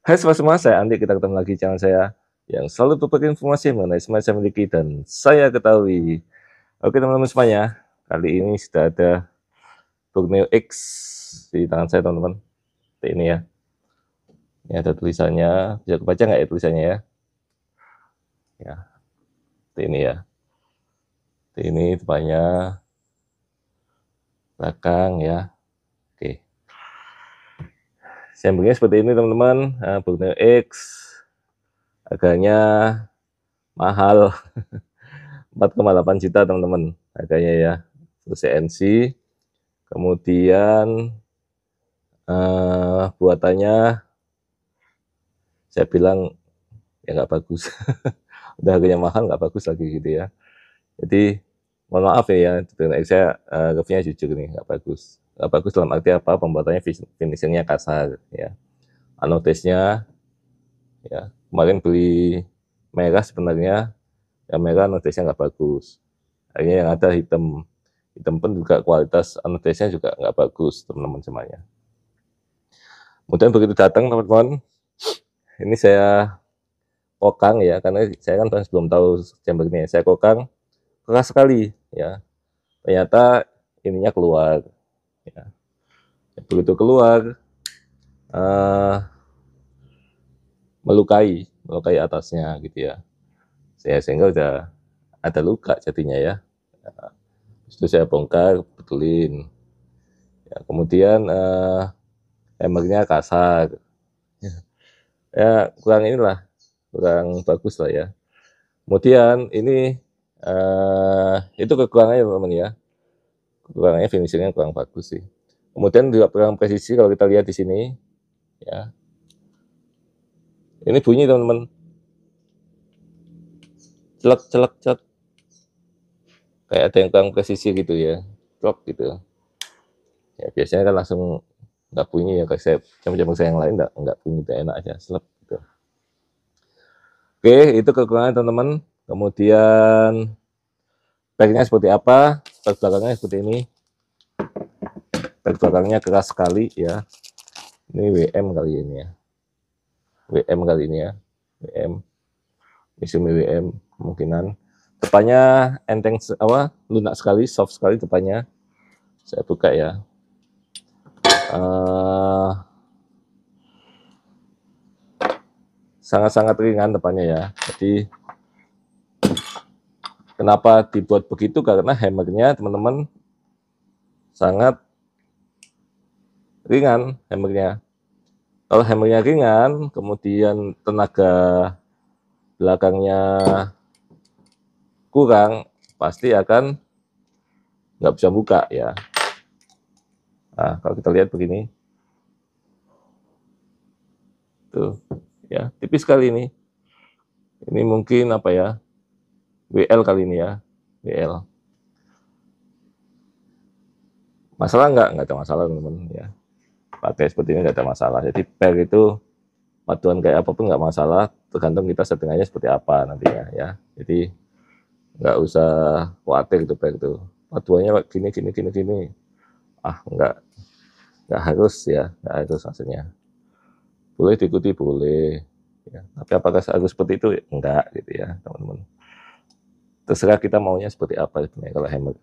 Hai semua, saya Andi, kita ketemu lagi di channel saya yang selalu berbagi informasi mengenai semua yang saya miliki dan saya ketahui. Oke teman-teman semuanya, kali ini sudah ada Borneo X di tangan saya teman-teman. Ini ya, ini ada tulisannya, bisa kebaca nggak ya tulisannya ya? Ya, ini ya, ini depannya, belakang ya. Oke, sampingnya seperti ini teman-teman. Borneo X, harganya mahal. 4,8 juta teman-teman harganya ya, full CNC. Kemudian buatannya saya bilang ya nggak bagus. Udah harganya mahal nggak bagus lagi gitu ya. Jadi mohon maaf ya, saya reviewnya jujur nih, nggak bagus. Nggak bagus dalam arti apa, pembuatannya finishingnya kasar ya. Anodesnya ya, kemarin beli merah sebenarnya, yang merah anodesnya nggak bagus. Akhirnya yang ada hitam. Hitam pun juga kualitas anodesnya juga nggak bagus teman-teman semuanya. Kemudian begitu datang teman-teman, ini saya kokang ya, karena saya kan belum tahu chamber ini. Saya kokang keras sekali ya. Ternyata ininya keluar. Ya. Begitu keluar, melukai atasnya gitu ya. Sehingga udah ada luka jadinya ya. Itu saya bongkar, betulin. Ya, kemudian hammernya kasar. Ya kurang inilah, kurang bagus lah ya. Kemudian ini itu kekurangannya teman-teman ya. Kekurangannya finishingnya kurang bagus sih. Kemudian juga kurang presisi kalau kita lihat di sini ya. Ini bunyi teman-teman. Celek celek celek. Kayak ada yang kurang presisi gitu ya. Celek gitu. Ya biasanya kan langsung nggak bunyi ya, kayak saya jam-jam saya yang lain nggak bunyi, tidak enak aja, selep gitu. Oke, itu kekurangan teman-teman. Kemudian backnya seperti apa? Back belakangnya seperti ini. Back belakangnya keras sekali ya. Ini WM kali ini ya. WM kali ini ya. WM. Misumi WM kemungkinan. Depannya enteng lunak sekali, soft sekali depannya. Saya buka ya. Sangat-sangat ringan depannya ya. Jadi kenapa dibuat begitu? Karena hammernya teman-teman sangat ringan hammernya. Kalau hammernya ringan, kemudian tenaga belakangnya kurang, pasti akan nggak bisa buka ya. Nah, kalau kita lihat begini, tuh ya, tipis sekali ini. Ini mungkin apa ya, WL kali ini ya, WL. Masalah nggak ada masalah teman-teman ya. Pakai seperti ini nggak ada masalah. Jadi pair itu paduan kayak apapun nggak masalah, tergantung kita settingannya seperti apa nantinya ya. Jadi nggak usah khawatir itu pair itu. Paduannya gini gini gini gini. Ah nggak harus ya, nggak harus maksudnya. Boleh diikuti boleh. Ya. Tapi apakah harus seperti itu? Enggak gitu ya teman-teman. Terserah kita maunya seperti apa sebenarnya kalau hammer.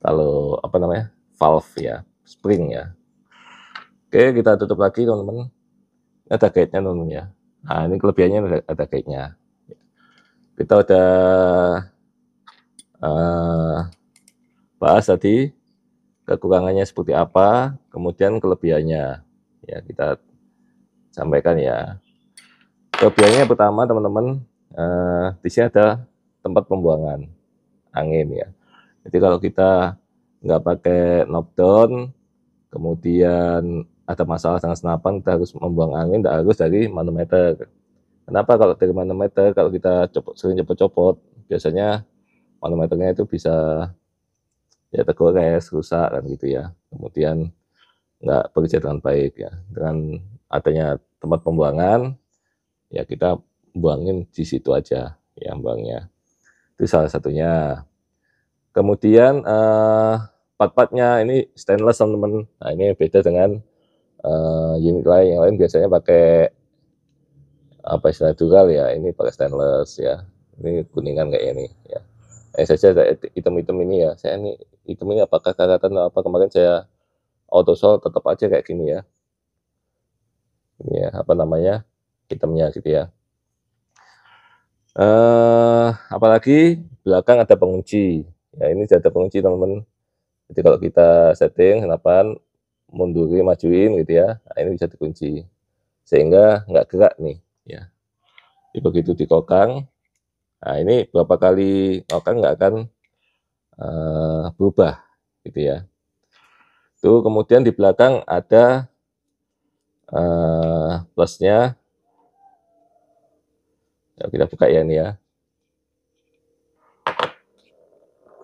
Kalau apa namanya, valve ya, spring ya. Oke, kita tutup lagi teman-teman. Ada guide-nya teman-teman ya. Nah ini kelebihannya ada guide-nya. Kita udah bahas tadi kekurangannya seperti apa, kemudian kelebihannya. Ya kita sampaikan ya. Kelebihannya pertama teman-teman, di sini ada tempat pembuangan angin ya. Jadi kalau kita nggak pakai knockdown, kemudian ada masalah dengan senapan, kita harus membuang angin, tidak harus dari manometer. Kenapa? Kalau dari manometer, kalau kita sering copot-copot, biasanya manometernya itu bisa ya tergores, rusak kan gitu ya. Kemudian nggak bekerja dengan baik ya. Dengan adanya tempat pembuangan, ya kita buangin di situ aja ya buangnya. Itu salah satunya. Kemudian part-partnya ini stainless teman-teman. Nah ini beda dengan unit lain. Yang lain biasanya pakai apa istilah dural ya, ini pakai stainless ya. Ini kuningan kayak ini ya. Saja hitam-hitam ini ya. Saya ini hitam ini apakah karatan atau apa, kemarin saya auto sol tetap aja kayak gini ya. Ini ya apa namanya, hitamnya gitu ya. Apalagi belakang ada pengunci ya, ini sudah ada pengunci teman-teman. Jadi kalau kita setting senapan, mundurin majuin gitu ya, nah ini bisa dikunci sehingga nggak gerak nih ya. Jadi begitu dikokang, nah ini berapa kali kokang nggak akan berubah gitu ya. Tuh kemudian di belakang ada plusnya ya, kita buka ya ini ya.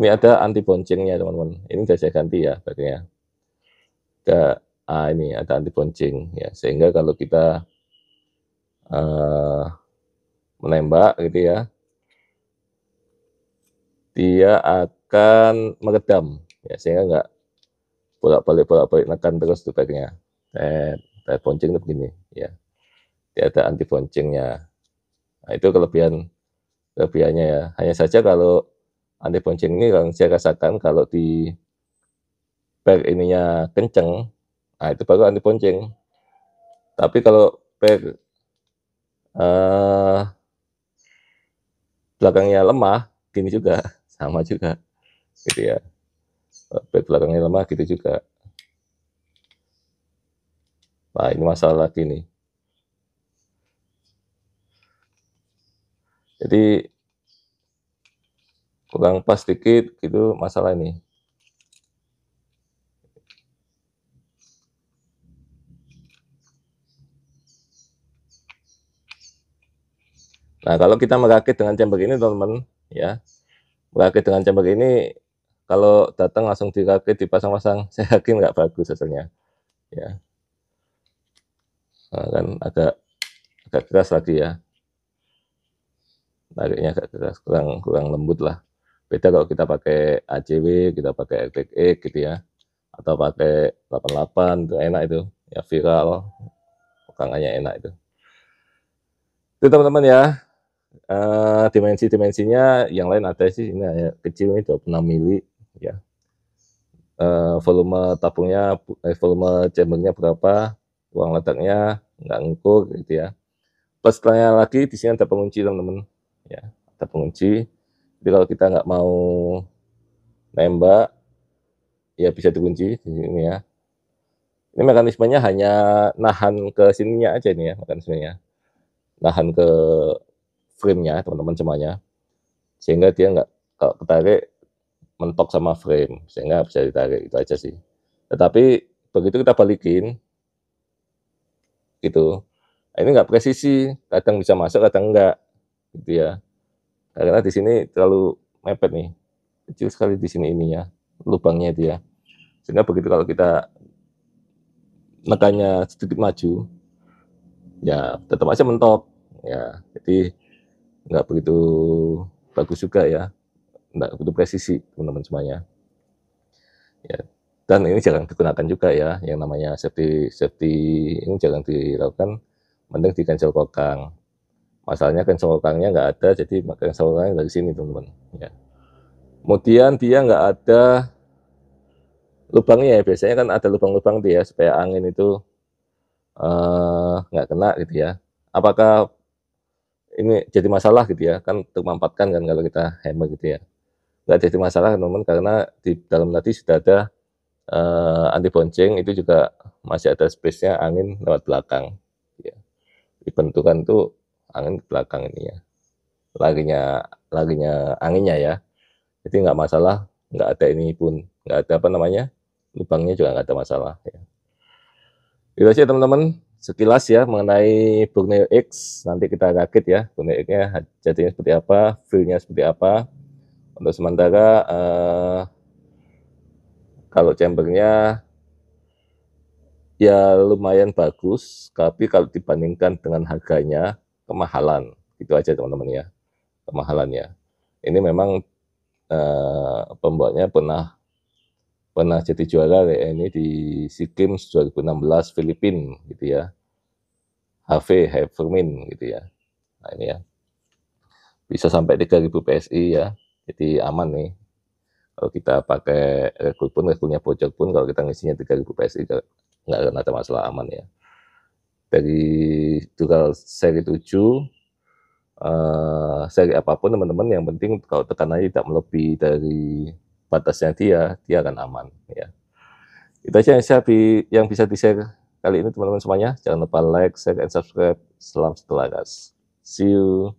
Ini ada anti boncengnya teman-teman, ini sudah saya ganti ya bagiannya. Ini ada anti bonceng ya, sehingga kalau kita menembak gitu ya, dia akan meredam ya, sehingga nggak bolak-balik nekan terus tuh bagiannya. Bonceng itu begini ya, dia ada anti boncengnya. Nah itu kelebihannya ya. Hanya saja kalau anti bonceng ini yang saya rasakan kalau di pack ininya kenceng, nah itu baru anti bonceng. Tapi kalau pack belakangnya lemah, gini juga, sama juga, gitu ya. Pack belakangnya lemah gitu juga. Nah ini masalah lagi nih. Jadi kurang pas dikit gitu masalah ini. Nah kalau kita merakit dengan chamber ini teman-teman ya, merakit dengan chamber ini kalau datang langsung dirakit dipasang-pasang, saya yakin nggak bagus hasilnya ya. Nah, kan agak keras lagi ya, tariknya agak keras, kurang lembut lah. Beda kalau kita pakai ACW, kita pakai RTX gitu ya, atau pakai 88 itu enak itu ya, viral, pegangannya enak itu teman-teman ya. Dimensinya yang lain ada sih, ini hanya kecil, ini 26 mili ya. Volume tabungnya, volume chambernya berapa, ruang ledaknya nggak ngukur gitu ya. Plus setelahnya lagi di sini ada pengunci teman-teman ya, ada pengunci. Jadi kalau kita nggak mau nembak ya bisa dikunci di sini ya. Ini mekanismenya hanya nahan ke sininya aja nih ya, mekanismenya nahan ke frame-nya teman-teman semuanya, sehingga dia nggak, kalau ketarik mentok sama frame, sehingga bisa ditarik, itu aja sih. Tetapi begitu kita balikin gitu, ini nggak presisi, kadang bisa masuk kadang enggak gitu ya, karena di sini terlalu mepet nih, kecil sekali di sini ininya, lubangnya itu ya, sehingga begitu kalau kita nekannya sedikit maju ya tetap aja mentok ya. Jadi nggak begitu bagus juga ya, nggak begitu presisi teman-teman semuanya ya. Dan ini jangan digunakan juga ya, yang namanya safety ini jangan dilakukan, mending di cancel kokang. Masalahnya cancel kokangnya nggak ada, jadi cancel kokangnya dari sini teman-teman ya. Kemudian dia nggak ada lubangnya ya, biasanya kan ada lubang-lubang dia supaya angin itu nggak kena gitu ya. Apakah ini jadi masalah gitu ya, kan untuk memanfaatkan kan kalau kita hammer gitu ya, nggak jadi masalah teman-teman, karena di dalam tadi sudah ada anti bonceng, itu juga masih ada space-nya angin lewat belakang ya. Dibentukan tuh angin ke belakang ini ya, laginya anginnya ya, jadi nggak masalah, nggak ada ini pun, nggak ada apa namanya, lubangnya juga nggak ada masalah ya. Itu aja teman-teman sekilas ya mengenai Borneo X. Nanti kita rakit ya Borneo X-nya jadinya seperti apa, feel-nya seperti apa. Untuk sementara kalau chambernya ya lumayan bagus, tapi kalau dibandingkan dengan harganya kemahalan. Itu aja teman-teman ya, kemahalannya. Ini memang pembuatnya pernah pernah jadi juara kayak ini di SEA Games 2016 Filipina gitu ya. Havermin gitu ya. Nah ini ya, bisa sampai 3.000 PSI ya, jadi aman nih. Kalau kita pakai regul pun, regulnya bocor pun, kalau kita ngisinya 3.000 PSI nggak akan ada masalah, aman ya. Dari Dural seri 7, seri apapun teman-teman, yang penting kalau tekanannya tidak melebihi dari batasnya dia akan aman ya. Itu aja yang bisa di-share kali ini teman-teman semuanya. Jangan lupa like, share, dan subscribe. Salam Selaras. See you.